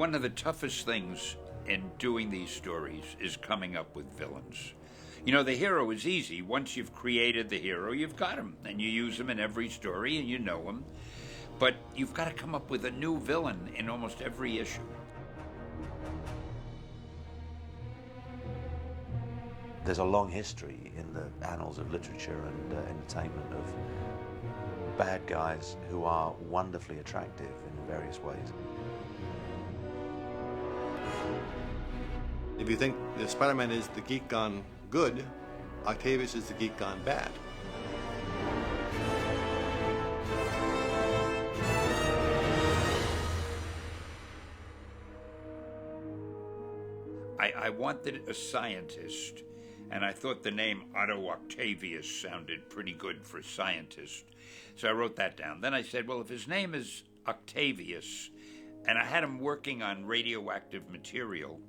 One of the toughest things in doing these stories is coming up with villains. You know, the hero is easy. Once you've created the hero, you've got him, and you use him in every story, and you know him. But you've got to come up with a new villain in almost every issue. There's a long history in the annals of literature and entertainment of bad guys who are wonderfully attractive in various ways. If you think that Spider-Man is the geek gone good, Octavius is the geek gone bad. I wanted a scientist, and I thought the name Otto Octavius sounded pretty good for scientist. So I wrote that down. Then I said, well, if his name is Octavius, and I had him working on radioactive material,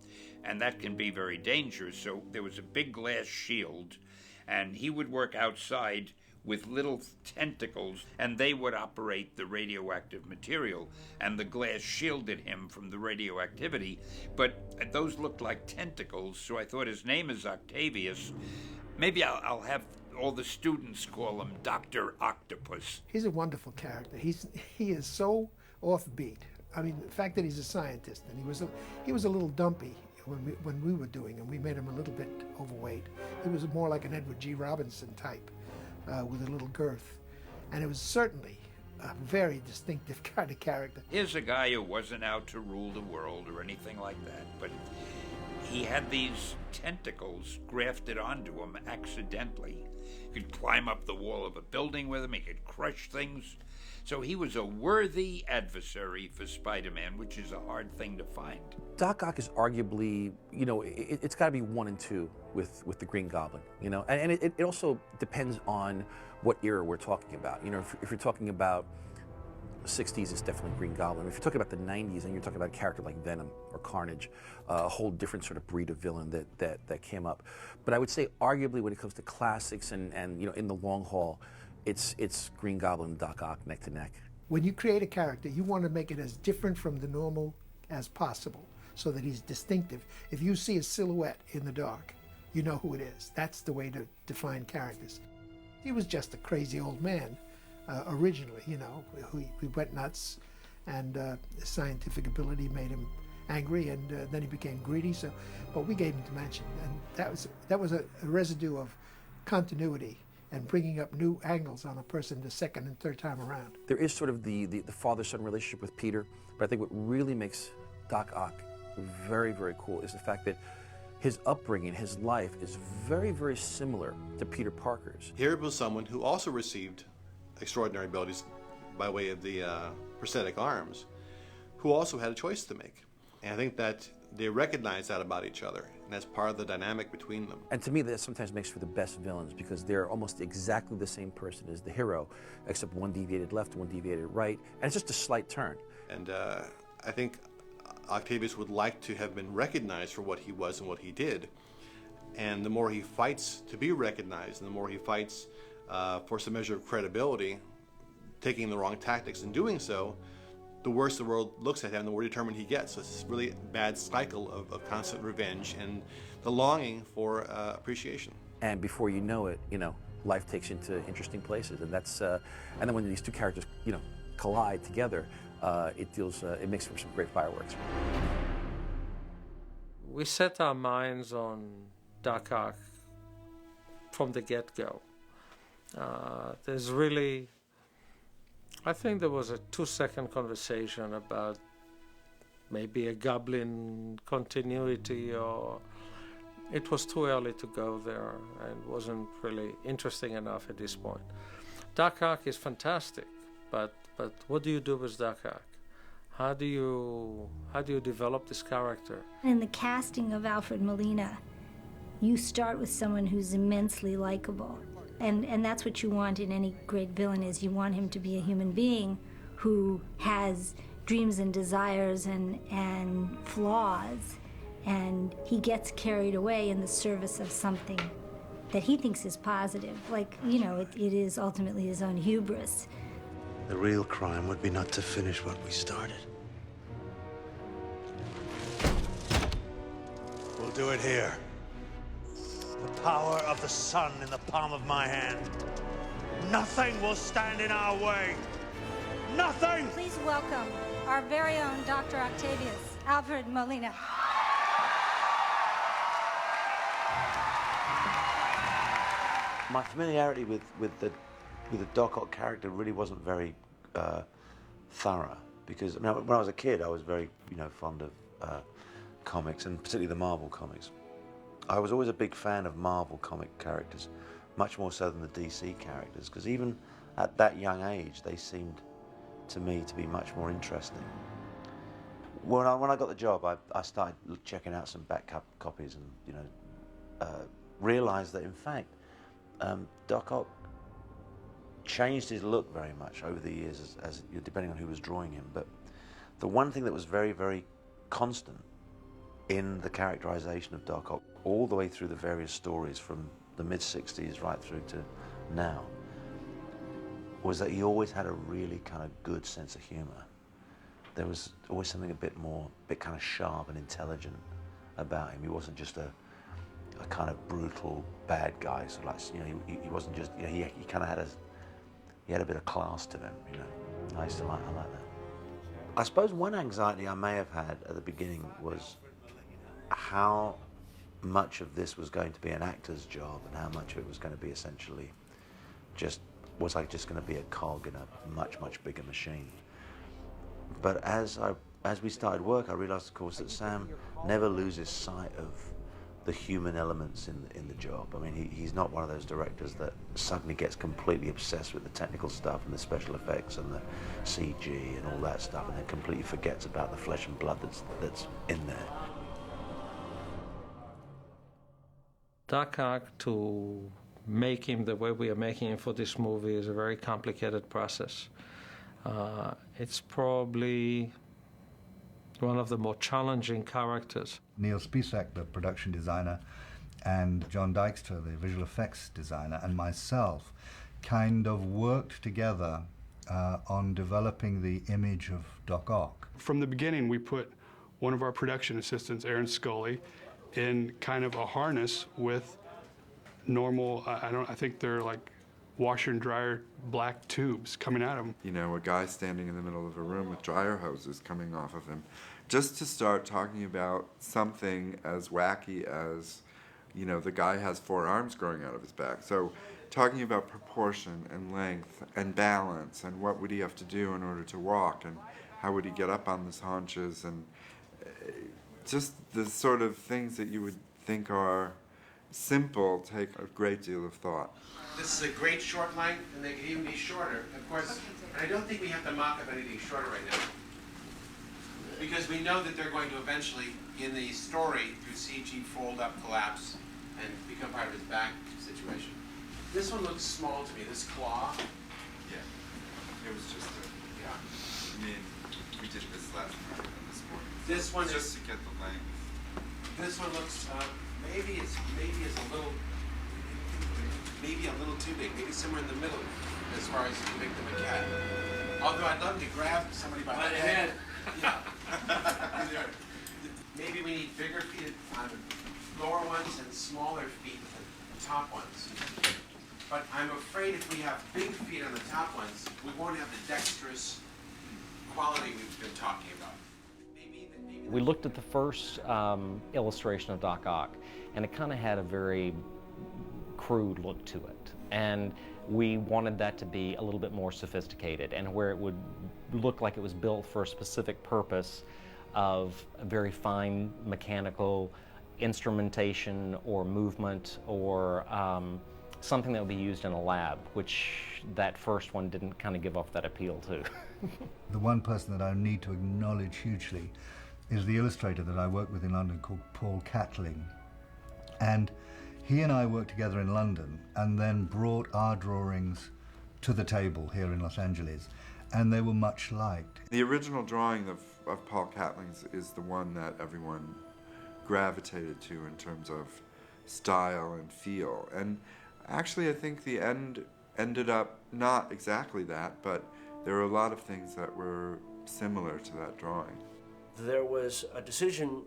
and that can be very dangerous, so there was a big glass shield, and he would work outside with little tentacles, and they would operate the radioactive material, and the glass shielded him from the radioactivity. But those looked like tentacles, so I thought his name is Octavius. Maybe I'll have all the students call him Dr. Octopus. He's a wonderful character. He is so offbeat. I mean, the fact that he's a scientist, and he was a little dumpy when we were doing him. We made him a little bit overweight. He was more like an Edward G. Robinson type. With a little girth. And it was certainly a very distinctive kind of character. Here's a guy who wasn't out to rule the world or anything like that, but he had these tentacles grafted onto him accidentally. He could climb up the wall of a building with him, he could crush things. So he was a worthy adversary for Spider-Man, which is a hard thing to find. Doc Ock is arguably, you know, it's got to be 1 and 2 with the Green Goblin, you know, and it also depends on what era we're talking about. You know, if you're talking about the 60s, it's definitely Green Goblin. If you're talking about the 90s, and you're talking about a character like Venom or Carnage, a whole different sort of breed of villain that came up. But I would say, arguably, when it comes to classics and you know, in the long haul, it's Green Goblin and Doc Ock neck to neck. When you create a character, you want to make it as different from the normal as possible so that he's distinctive. If you see a silhouette in the dark, you know who it is. That's the way to define characters. He was just a crazy old man originally, you know. He went nuts, and his scientific ability made him angry, and then he became greedy. So, but we gave him dimension, and that was a residue of continuity and bringing up new angles on a person the second and third time around. There is sort of the father-son relationship with Peter, but I think what really makes Doc Ock very, very cool is the fact that his upbringing, his life, is very, very similar to Peter Parker's. Here was someone who also received extraordinary abilities by way of the prosthetic arms, who also had a choice to make. And I think that they recognize that about each other, and that's part of the dynamic between them. And to me, that sometimes makes for the best villains, because they're almost exactly the same person as the hero, except one deviated left, one deviated right, and it's just a slight turn. And I think Octavius would like to have been recognized for what he was and what he did. And the more he fights to be recognized, and the more he fights for some measure of credibility, taking the wrong tactics and doing so, the worse the world looks at him, the more determined he gets. So it's this really bad cycle of constant revenge and the longing for appreciation. And before you know it, you know, life takes you into interesting places, and that's and then when these two characters, you know, collide together, it makes for some great fireworks. We set our minds on Doc Ock from the get-go. There's really, I think there was a 2-second conversation about maybe a goblin continuity, or it was too early to go there and wasn't really interesting enough at this point. Doc Ock is fantastic, but what do you do with Doc Ock? How do you develop this character? In the casting of Alfred Molina, you start with someone who's immensely likable. And that's what you want in any great villain, is you want him to be a human being who has dreams and desires and flaws, and he gets carried away in the service of something that he thinks is positive. Like, you know, it is ultimately his own hubris. The real crime would be not to finish what we started. do it here. The power of the sun in the palm of my hand. Nothing will stand in our way. Nothing! Please welcome our very own Dr. Octavius, Alfred Molina. My familiarity with the Doc Ock character really wasn't very thorough, because I mean, when I was a kid, I was very fond of comics, and particularly the Marvel comics. I was always a big fan of Marvel comic characters, much more so than the DC characters, because even at that young age, they seemed to me to be much more interesting. When I got the job, I started checking out some back copies, and realized that in fact Doc Ock changed his look very much over the years, as depending on who was drawing him. But the one thing that was very, very constant in the characterization of Doc Ock, all the way through the various stories from the mid-60s right through to now, was that he always had a really kind of good sense of humor. There was always something a bit kind of sharp and intelligent about him. He wasn't just a kind of brutal bad guy. So like, he wasn't just, he kind of had a bit of class to him, I used to like that. I suppose one anxiety I may have had at the beginning was how much of this was going to be an actor's job and how much of it was going to be essentially was I just going to be a cog in a much, much bigger machine. But as we started work, I realized, of course, that Sam never loses sight of the human elements in the job. I mean, he's not one of those directors that suddenly gets completely obsessed with the technical stuff and the special effects and the CG and all that stuff, and then completely forgets about the flesh and blood that's in there. Doc Ock, to make him the way we are making him for this movie, is a very complicated process. It's probably one of the more challenging characters. Neil Spisak, the production designer, and John Dykstra, the visual effects designer, and myself kind of worked together on developing the image of Doc Ock. From the beginning, we put one of our production assistants, Aaron Scully, in kind of a harness with normal, I think they're like washer and dryer black tubes coming at him. A guy standing in the middle of a room with dryer hoses coming off of him. Just to start talking about something as wacky as, the guy has 4 arms growing out of his back. So talking about proportion and length and balance and what would he have to do in order to walk and how would he get up on his haunches, and just the sort of things that you would think are simple take a great deal of thought. This is a great short length, and they can even be shorter. Of course, I don't think we have to mock up anything shorter right now, because we know that they're going to eventually, in the story, through CG, fold up, collapse, and become part of his back situation. This one looks small to me, this claw. Yeah, it was just I mean, we did this last night and this morning. This one just to get the length. This one looks, maybe it's a little too big, maybe somewhere in the middle as far as you make them a cat. Although I'd love to grab somebody by the head. Yeah. Maybe we need bigger feet on the lower ones and smaller feet on the top ones. But I'm afraid if we have big feet on the top ones, we won't have the dexterous quality we've been talking about. We looked at the first illustration of Doc Ock, and it kind of had a very crude look to it. And we wanted that to be a little bit more sophisticated, and where it would look like it was built for a specific purpose of a very fine mechanical instrumentation or movement or something that would be used in a lab, which that first one didn't kind of give off that appeal to. The one person that I need to acknowledge hugely is the illustrator that I work with in London called Paul Catling. And he and I worked together in London and then brought our drawings to the table here in Los Angeles, and they were much liked. The original drawing of Paul Catling's is the one that everyone gravitated to in terms of style and feel. And actually, I think the end ended up not exactly that, but there were a lot of things that were similar to that drawing. There was a decision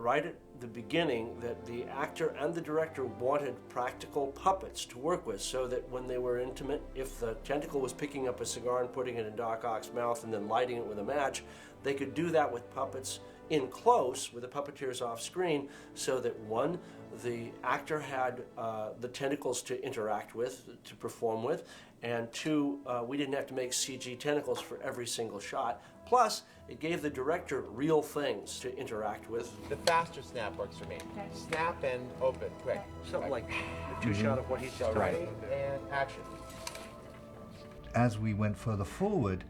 right at the beginning that the actor and the director wanted practical puppets to work with, so that when they were intimate, if the tentacle was picking up a cigar and putting it in Doc Ock's mouth and then lighting it with a match, they could do that with puppets in close, with the puppeteers off screen, so that one, the actor had the tentacles to interact with, to perform with, and two, we didn't have to make CG tentacles for every single shot. Plus, it gave the director real things to interact with. The faster snap works for me. Okay. Snap and open, quick. Something like the two-shot of what he So just ready and action. As we went further forward,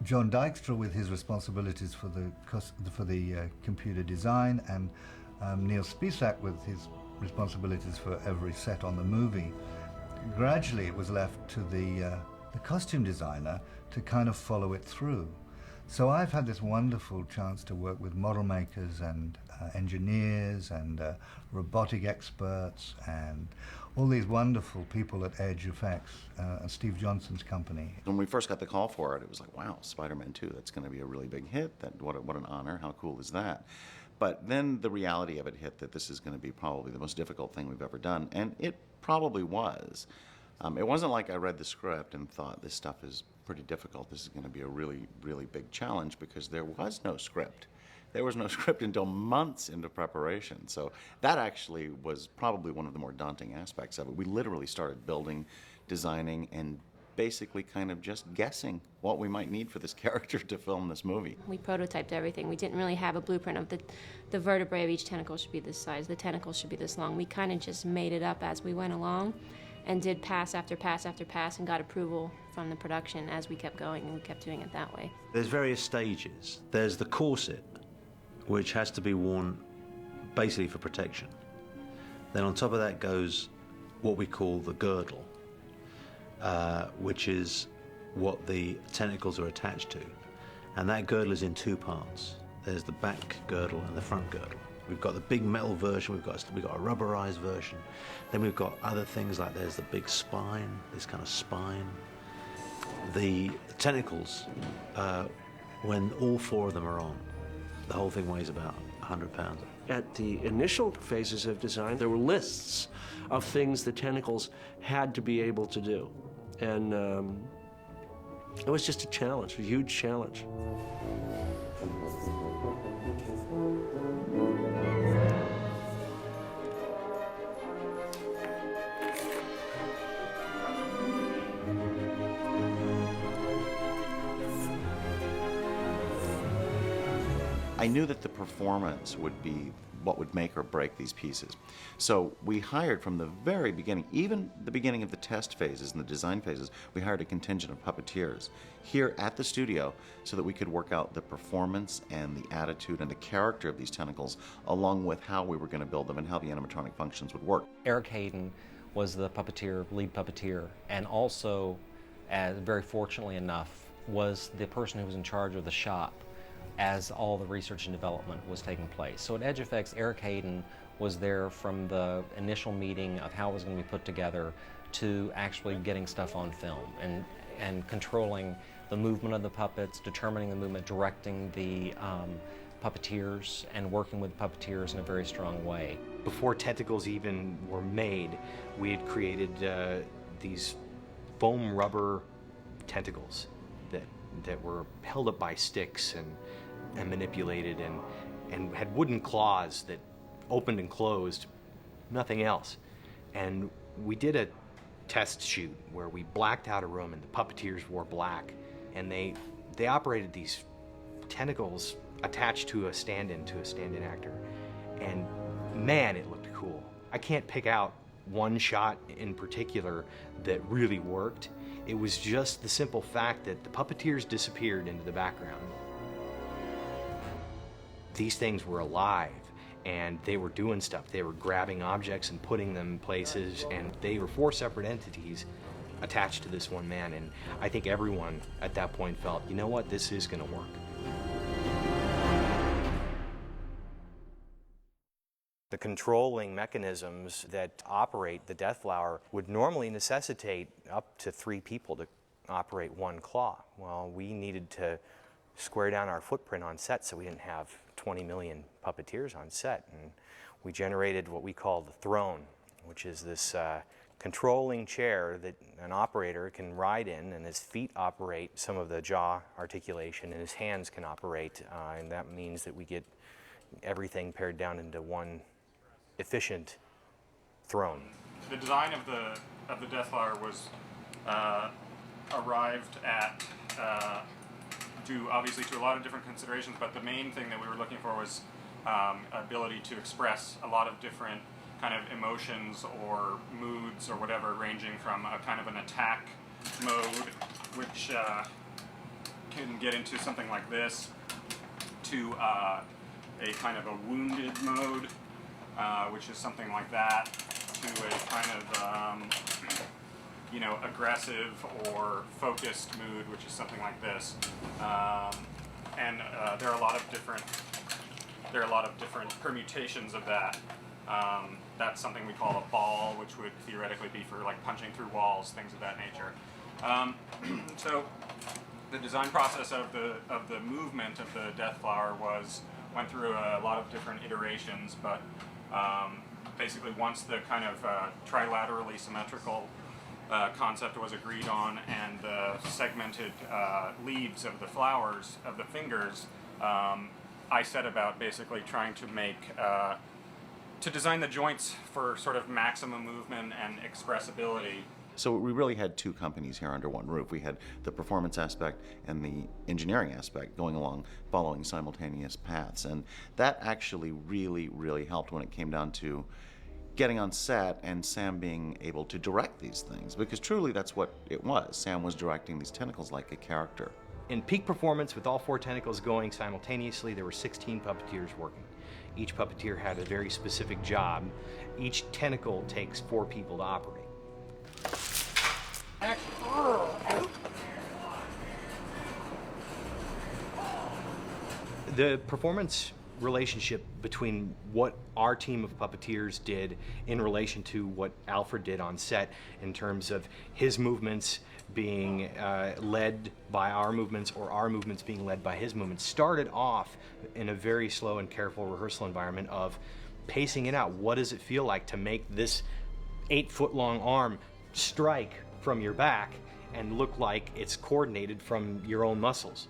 John Dykstra, with his responsibilities for the computer design, and Neil Spisak with his responsibilities for every set on the movie, gradually it was left to the costume designer to kind of follow it through. So I've had this wonderful chance to work with model makers and engineers and robotic experts and all these wonderful people at Edge Effects, Steve Johnson's company. When we first got the call for it, it was like, wow, Spider-Man 2, that's going to be a really big hit. What an honor. How cool is that? But then the reality of it hit, that this is going to be probably the most difficult thing we've ever done, and it probably was. It wasn't like I read the script and thought, this stuff is pretty difficult. This is going to be a really, really big challenge, because there was no script. There was no script until months into preparation. So that actually was probably one of the more daunting aspects of it. We literally started building, designing, and basically kind of just guessing what we might need for this character to film this movie. We prototyped everything. We didn't really have a blueprint of the vertebrae of each tentacle should be this size, the tentacle should be this long. We kind of just made it up as we went along and did pass after pass after pass and got approval from the production as we kept going, and we kept doing it that way. There's various stages. There's the corset, which has to be worn basically for protection. Then on top of that goes what we call the girdle, which is what the tentacles are attached to. And that girdle is in two parts. There's the back girdle and the front girdle. We've got the big metal version, we've got a rubberized version. Then we've got other things like there's the big spine, this kind of spine. The tentacles, when all four of them are on, the whole thing weighs about 100 pounds. At the initial phases of design, there were lists of things the tentacles had to be able to do. And it was just a challenge, a huge challenge. I knew that the performance would be what would make or break these pieces. So we hired from the very beginning, even the beginning of the test phases and the design phases, we hired a contingent of puppeteers here at the studio so that we could work out the performance and the attitude and the character of these tentacles, along with how we were going to build them and how the animatronic functions would work. Eric Hayden was the puppeteer, lead puppeteer, and also, very fortunately enough, was the person who was in charge of the shop as all the research and development was taking place. So at Edge Effects, Eric Hayden was there from the initial meeting of how it was going to be put together to actually getting stuff on film and controlling the movement of the puppets, determining the movement, directing the puppeteers, and working with puppeteers in a very strong way. Before tentacles even were made, we had created these foam rubber tentacles that were held up by sticks and manipulated and had wooden claws that opened and closed, nothing else. And we did a test shoot where we blacked out a room and the puppeteers wore black, and they operated these tentacles attached to a stand-in actor. And man, it looked cool. I can't pick out one shot in particular that really worked. It was just the simple fact that the puppeteers disappeared into the background. These things were alive, and they were doing stuff. They were grabbing objects and putting them places, and they were four separate entities attached to this one man. And I think everyone at that point felt, you know what, this is going to work. The controlling mechanisms that operate the Death Flower would normally necessitate up to 3 people to operate one claw. Well, we needed to square down our footprint on set so we didn't have 20 million puppeteers on set. And we generated what we call the throne, which is this controlling chair that an operator can ride in, and his feet operate some of the jaw articulation, and his hands can operate, and that means that we get everything pared down into one efficient throne. The design of the Death Flower was arrived at due obviously to a lot of different considerations, but the main thing that we were looking for was ability to express a lot of different kind of emotions or moods or whatever, ranging from a kind of an attack mode, which can get into something like this, to a kind of a wounded mode, which is something like that, to a kind of you know, aggressive or focused mood, which is something like this. And there are a lot of different permutations of that. That's something we call a ball, which would theoretically be for like punching through walls, things of that nature. So the design process of the movement of the Death Flower went through a lot of different iterations, but basically once the kind of trilaterally symmetrical concept was agreed on and the segmented leaves of the flowers, of the fingers, I set about basically trying to make to design the joints for sort of maximum movement and expressibility. So we really had two companies here under one roof. We had the performance aspect and the engineering aspect going along, following simultaneous paths. And that actually really, really helped when it came down to getting on set and Sam being able to direct these things, because truly that's what it was. Sam was directing these tentacles like a character. In peak performance, with all 4 tentacles going simultaneously, there were 16 puppeteers working. Each puppeteer had a very specific job. Each tentacle takes 4 people to operate. The performance relationship between what our team of puppeteers did in relation to what Alfred did on set, in terms of his movements being led by our movements or our movements being led by his movements, started off in a very slow and careful rehearsal environment of pacing it out. What does it feel like to make this 8-foot-long arm strike from your back and look like it's coordinated from your own muscles?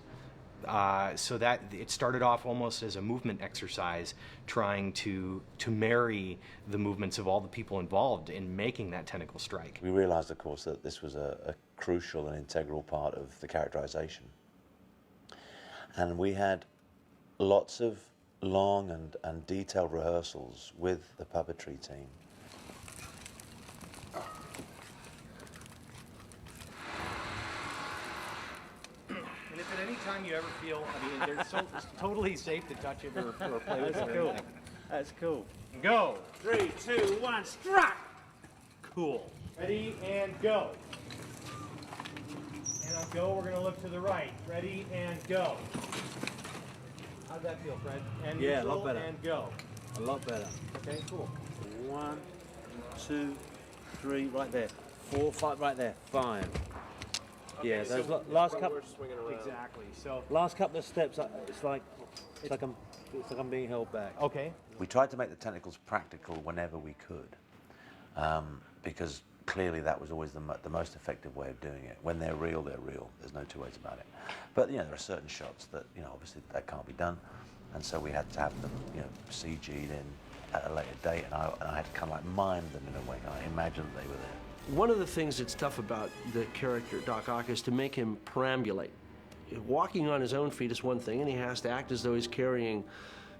So that it started off almost as a movement exercise, trying to marry the movements of all the people involved in making that tentacle strike. We realized, of course, that this was a crucial and integral part of the characterization. And we had lots of long and detailed rehearsals with the puppetry team. And if at any time you ever feel, I mean, it's totally safe to touch it or play with it. That's cool. That's cool. Go. 3, 2, 1, strike. Cool. Ready and go. And on go, we're going to look to the right. Ready and go. How'd that feel, Fred? And yeah, a lot better. And go. A lot better. Okay, cool. 1, 2, 3, right there. 4, 5, right there. 5. Okay, yeah, those so last couple. Exactly. So last couple of steps, it's like I'm being held back. Okay. We tried to make the tentacles practical whenever we could, because clearly that was always the most effective way of doing it. When they're real, they're real. There's no two ways about it. But there are certain shots that obviously that can't be done, and so we had to have them CG'd in at a later date, and I had to kind of like mime them in a way. I imagined they were there. One of the things that's tough about the character Doc Ock is to make him perambulate. Walking on his own feet is one thing, and he has to act as though he's carrying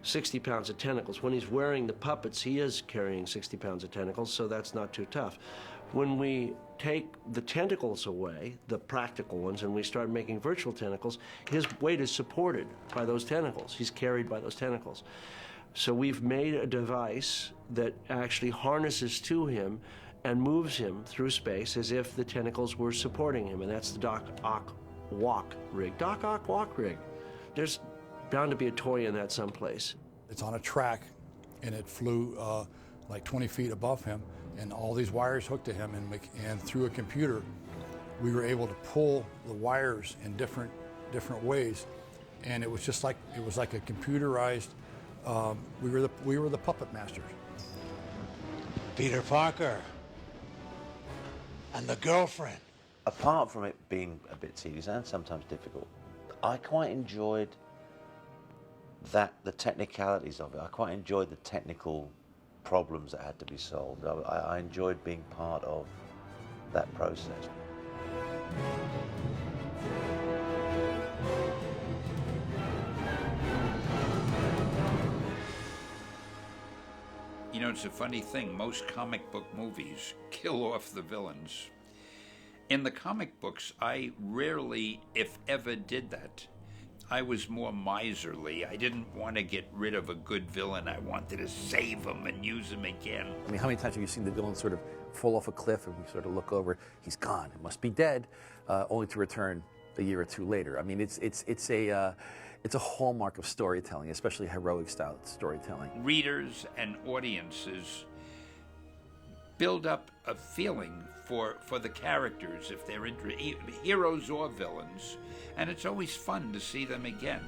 60 pounds of tentacles. When he's wearing the puppets, he is carrying 60 pounds of tentacles, so that's not too tough. When we take the tentacles away, the practical ones, and we start making virtual tentacles, his weight is supported by those tentacles. He's carried by those tentacles. So we've made a device that actually harnesses to him and moves him through space as if the tentacles were supporting him, and that's the Doc Ock walk rig. Doc Ock walk rig. There's bound to be a toy in that someplace. It's on a track, and it flew like 20 feet above him, and all these wires hooked to him, and through a computer, we were able to pull the wires in different ways and it was just like a computerized. We were the puppet masters. Peter Parker and the girlfriend. Apart from it being a bit tedious and sometimes difficult, I quite enjoyed the technicalities of it. I quite enjoyed the technical problems that had to be solved. I enjoyed being part of that process. You know, it's a funny thing. Most comic book movies kill off the villains. In the comic books, I rarely, if ever, did that. I was more miserly. I didn't want to get rid of a good villain. I wanted to save him and use him again. I mean, how many times have you seen the villain sort of fall off a cliff and we sort of look over, he's gone, he must be dead, only to return a year or two later? I mean, it's a hallmark of storytelling, especially heroic style storytelling. Readers and audiences build up a feeling for the characters if they're heroes or villains, and it's always fun to see them again.